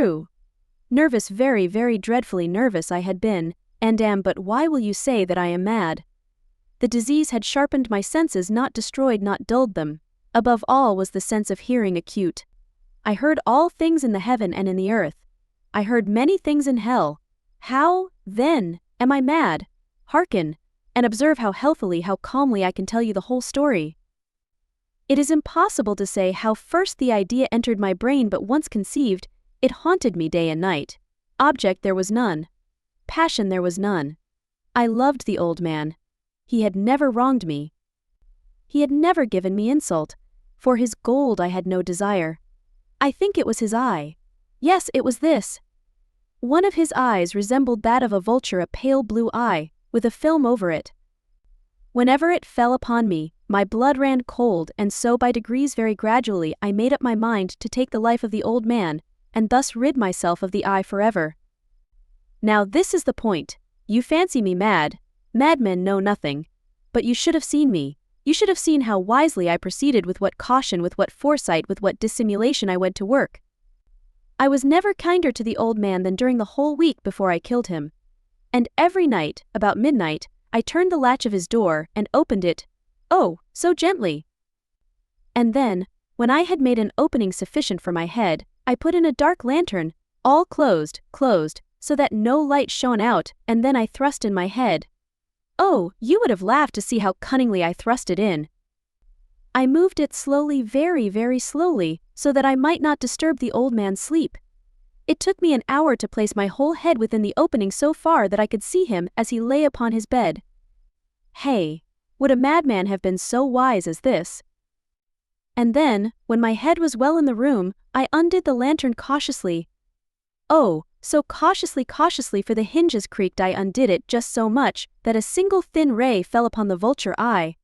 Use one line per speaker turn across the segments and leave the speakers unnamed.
true. Nervous, very, very dreadfully nervous I had been, and am, but why will you say that I am mad? The disease had sharpened my senses, not destroyed, not dulled them. Above all was the sense of hearing acute. I heard all things in the heaven and in the earth. I heard many things in hell. How, then, am I mad? Hearken, and observe how healthily, how calmly I can tell you the whole story. It is impossible to say how first the idea entered my brain, but once conceived, it haunted me day and night. Object there was none. Passion there was none. I loved the old man. He had never wronged me. He had never given me insult. For his gold I had no desire. I think it was his eye. Yes, it was this. One of his eyes resembled that of a vulture, a pale blue eye, with a film over it. Whenever it fell upon me, my blood ran cold, and so by degrees, very gradually, I made up my mind to take the life of the old man, and thus rid myself of the eye forever. Now this is the point. You fancy me mad. Madmen know nothing. But you should have seen me. You should have seen how wisely I proceeded, with what caution, with what foresight, with what dissimulation I went to work. I was never kinder to the old man than during the whole week before I killed him. And every night, about midnight, I turned the latch of his door and opened it, oh, so gently. And then, when I had made an opening sufficient for my head, I put in a dark lantern, all closed, so that no light shone out, and then I thrust in my head. Oh, you would have laughed to see how cunningly I thrust it in. I moved it slowly, very, very slowly, so that I might not disturb the old man's sleep. It took me an hour to place my whole head within the opening so far that I could see him as he lay upon his bed. Hey, would a madman have been so wise as this? And then, when my head was well in the room, I undid the lantern cautiously. Oh, so cautiously, for the hinges creaked. I undid it just so much that a single thin ray fell upon the vulture eye.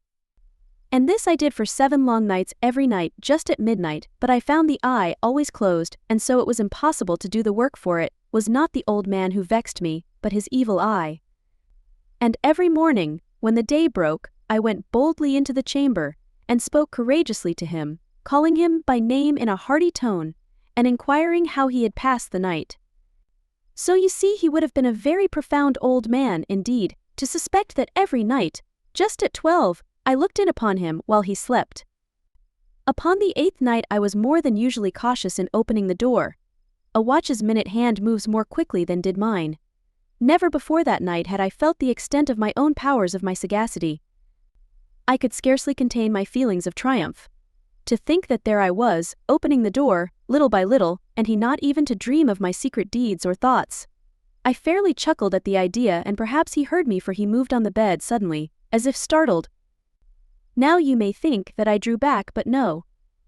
And this I did for 7 long nights, every night, just at midnight, but I found the eye always closed, and so it was impossible to do the work, for it was not the old man who vexed me, but his evil eye. And every morning, when the day broke, I went boldly into the chamber, and spoke courageously to him, calling him by name in a hearty tone, and inquiring how he had passed the night. So you see, he would have been a very profound old man, indeed, to suspect that every night, just at 12, I looked in upon him while he slept. Upon the 8th night I was more than usually cautious in opening the door. A watch's minute hand moves more quickly than did mine. Never before that night had I felt the extent of my own powers, of my sagacity. I could scarcely contain my feelings of triumph. To think that there I was, opening the door, little by little, and he not even to dream of my secret deeds or thoughts. I fairly chuckled at the idea, and perhaps he heard me, for he moved on the bed suddenly, as if startled. Now you may think that I drew back, but no.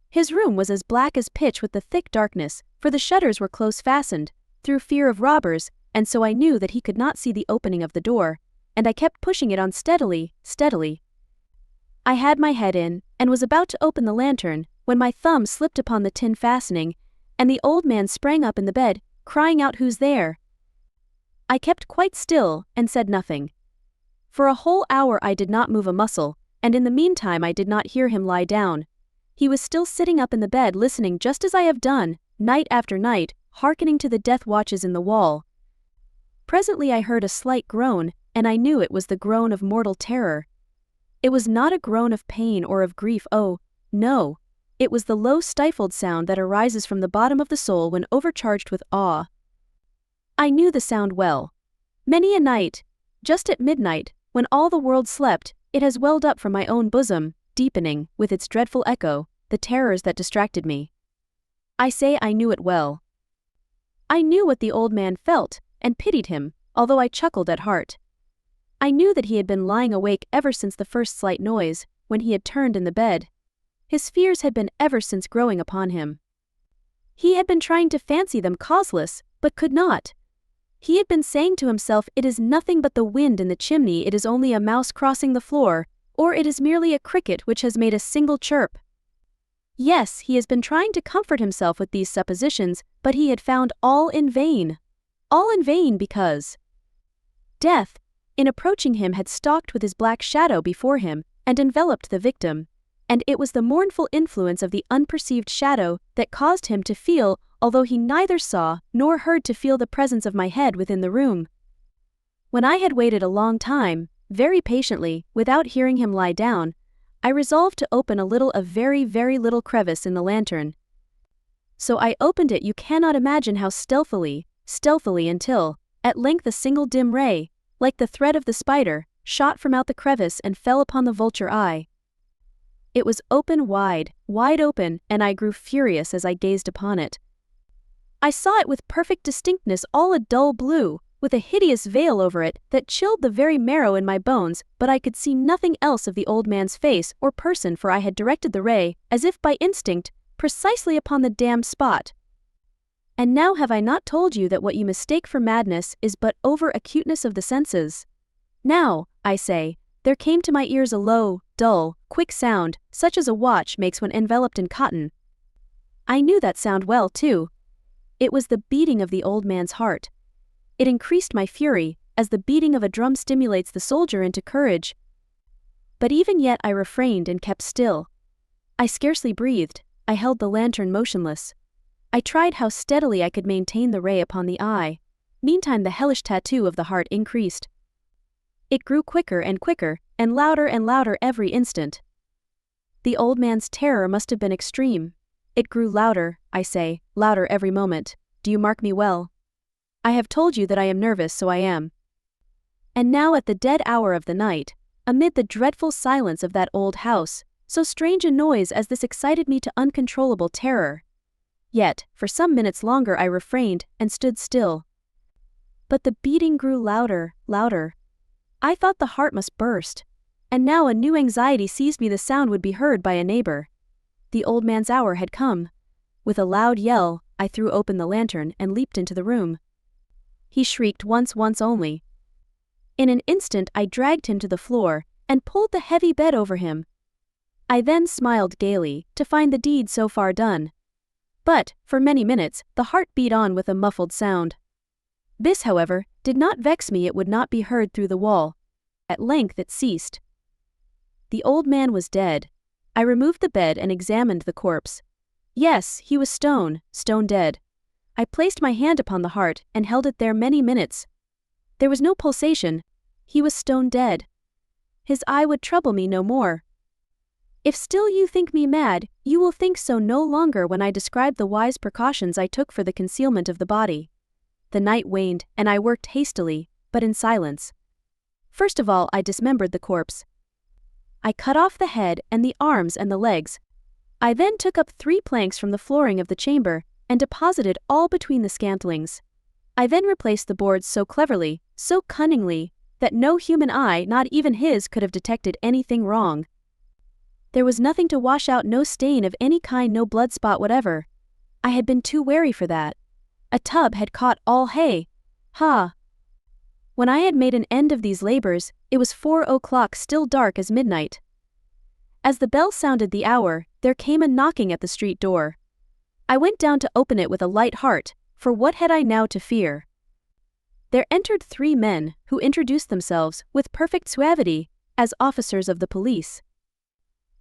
His room was as black as pitch with the thick darkness, for the shutters were close fastened, through fear of robbers, and so I knew that he could not see the opening of the door, and I kept pushing it on steadily. I had my head in, and was about to open the lantern, when my thumb slipped upon the tin fastening, and the old man sprang up in the bed, crying out, "Who's there?" I kept quite still, and said nothing. For a whole hour I did not move a muscle, and in the meantime I did not hear him lie down. He was still sitting up in the bed, listening, just as I have done, night after night, hearkening to the death watches in the wall. Presently I heard a slight groan, and I knew it was the groan of mortal terror. It was not a groan of pain or of grief, oh, no. It was the low stifled sound that arises from the bottom of the soul when overcharged with awe. I knew the sound well. Many a night, just at midnight, when all the world slept, it has welled up from my own bosom, deepening, with its dreadful echo, the terrors that distracted me. I say I knew it well. I knew what the old man felt, and pitied him, although I chuckled at heart. I knew that he had been lying awake ever since the first slight noise, when he had turned in the bed. His fears had been ever since growing upon him. He had been trying to fancy them causeless, but could not. He had been saying to himself, "It is nothing but the wind in the chimney, it is only a mouse crossing the floor, or it is merely a cricket which has made a single chirp." Yes, he has been trying to comfort himself with these suppositions, but he had found all in vain. All in vain, because death, in approaching him, had stalked with his black shadow before him, and enveloped the victim, and it was the mournful influence of the unperceived shadow that caused him to feel, although he neither saw nor heard, to feel the presence of my head within the room. When I had waited a long time, very patiently, without hearing him lie down, I resolved to open a very, very little crevice in the lantern. So I opened it, you cannot imagine how stealthily, until, at length, a single dim ray, like the thread of the spider, shot from out the crevice and fell upon the vulture eye. It was open, wide open, and I grew furious as I gazed upon it. I saw it with perfect distinctness, all a dull blue, with a hideous veil over it that chilled the very marrow in my bones, but I could see nothing else of the old man's face or person, for I had directed the ray, as if by instinct, precisely upon the damned spot. And now have I not told you that what you mistake for madness is but over-acuteness of the senses? Now, I say, there came to my ears a low, dull, quick sound, such as a watch makes when enveloped in cotton. I knew that sound well, too. It was the beating of the old man's heart. It increased my fury, as the beating of a drum stimulates the soldier into courage. But even yet I refrained and kept still. I scarcely breathed. I held the lantern motionless. I tried how steadily I could maintain the ray upon the eye. Meantime the hellish tattoo of the heart increased. It grew quicker and quicker, and louder every instant. The old man's terror must have been extreme. It grew louder, I say, louder every moment. Do you mark me well? I have told you that I am nervous, so I am. And now at the dead hour of the night, amid the dreadful silence of that old house, so strange a noise as this excited me to uncontrollable terror. Yet, for some minutes longer I refrained and stood still. But the beating grew louder. I thought the heart must burst. And now a new anxiety seized me. The sound would be heard by a neighbor. The old man's hour had come. With a loud yell, I threw open the lantern and leaped into the room. He shrieked once only. In an instant I dragged him to the floor and pulled the heavy bed over him. I then smiled gaily to find the deed so far done. But, for many minutes, the heart beat on with a muffled sound. This, however, did not vex me. It would not be heard through the wall. At length it ceased. The old man was dead. I removed the bed and examined the corpse. Yes, he was stone dead. I placed my hand upon the heart and held it there many minutes. There was no pulsation. He was stone dead. His eye would trouble me no more. If still you think me mad, you will think so no longer when I describe the wise precautions I took for the concealment of the body. The night waned, and I worked hastily, but in silence. First of all I dismembered the corpse. I cut off the head and the arms and the legs. I then took up 3 planks from the flooring of the chamber, and deposited all between the scantlings. I then replaced the boards so cleverly, so cunningly, that no human eye, not even his, could have detected anything wrong. There was nothing to wash out, no stain of any kind, no blood spot whatever. I had been too wary for that. A tub had caught all hay. Ha! When I had made an end of these labors, it was 4 o'clock, still dark as midnight. As the bell sounded the hour, there came a knocking at the street door. I went down to open it with a light heart, for what had I now to fear? There entered 3 men, who introduced themselves, with perfect suavity, as officers of the police.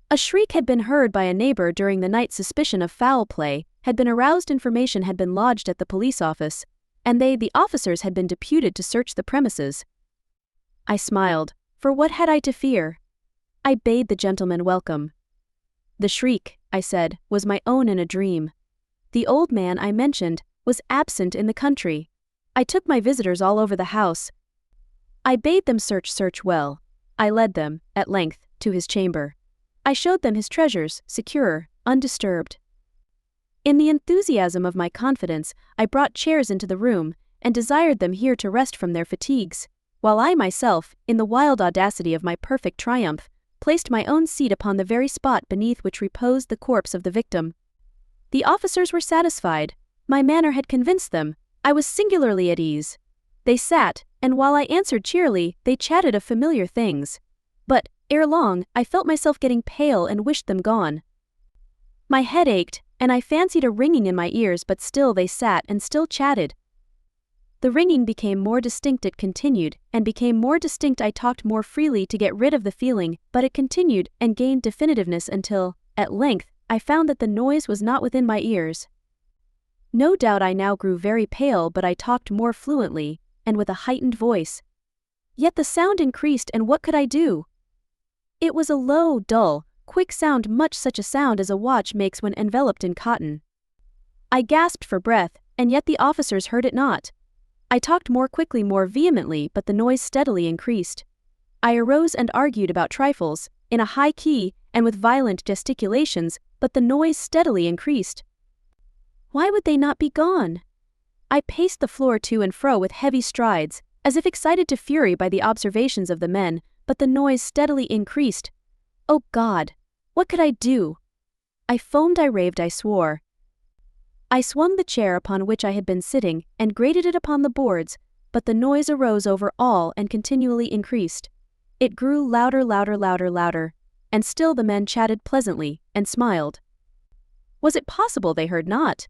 A shriek had been heard by a neighbor during the night. Suspicion of foul play had been aroused. Information had been lodged at the police office, and the officers, had been deputed to search the premises. I smiled, for what had I to fear? I bade the gentleman welcome. The shriek, I said, was my own in a dream. The old man I mentioned was absent in the country. I took my visitors all over the house. I bade them search well. I led them, at length, to his chamber. I showed them his treasures, secure, undisturbed. In the enthusiasm of my confidence, I brought chairs into the room, and desired them here to rest from their fatigues, while I myself, in the wild audacity of my perfect triumph, placed my own seat upon the very spot beneath which reposed the corpse of the victim. The officers were satisfied. My manner had convinced them. I was singularly at ease. They sat, and while I answered cheerily, they chatted of familiar things. But, ere long, I felt myself getting pale and wished them gone. My head ached, and I fancied a ringing in my ears, but still they sat and still chatted. The ringing became more distinct. It continued, and became more distinct. I talked more freely to get rid of the feeling, but it continued, and gained definitiveness until, at length, I found that the noise was not within my ears. No doubt I now grew very pale, but I talked more fluently, and with a heightened voice. Yet the sound increased, and what could I do? It was a low, dull, quick sound, much such a sound as a watch makes when enveloped in cotton. I gasped for breath, and yet the officers heard it not. I talked more quickly, more vehemently, but the noise steadily increased. I arose and argued about trifles, in a high key, and with violent gesticulations, but the noise steadily increased. Why would they not be gone? I paced the floor to and fro with heavy strides, as if excited to fury by the observations of the men, but the noise steadily increased. Oh God! What could I do? I foamed, I raved, I swore. I swung the chair upon which I had been sitting, and grated it upon the boards, but the noise arose over all and continually increased. It grew louder, louder, louder, louder, and still the men chatted pleasantly, and smiled. Was it possible they heard not?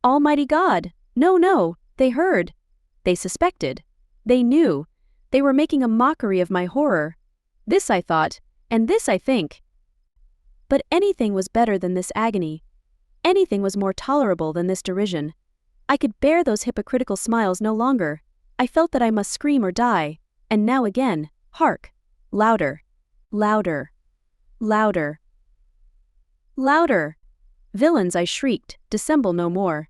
Almighty God! No, no, they heard. They suspected. They knew. They were making a mockery of my horror. This I thought, and this I think. But anything was better than this agony. Anything was more tolerable than this derision. I could bear those hypocritical smiles no longer. I felt that I must scream or die, and now again, hark! Louder! Louder! Louder! Louder! Villains, I shrieked, dissemble no more.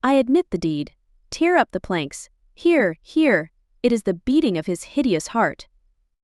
I admit the deed. Tear up the planks. Here, here, it is the beating of his hideous heart.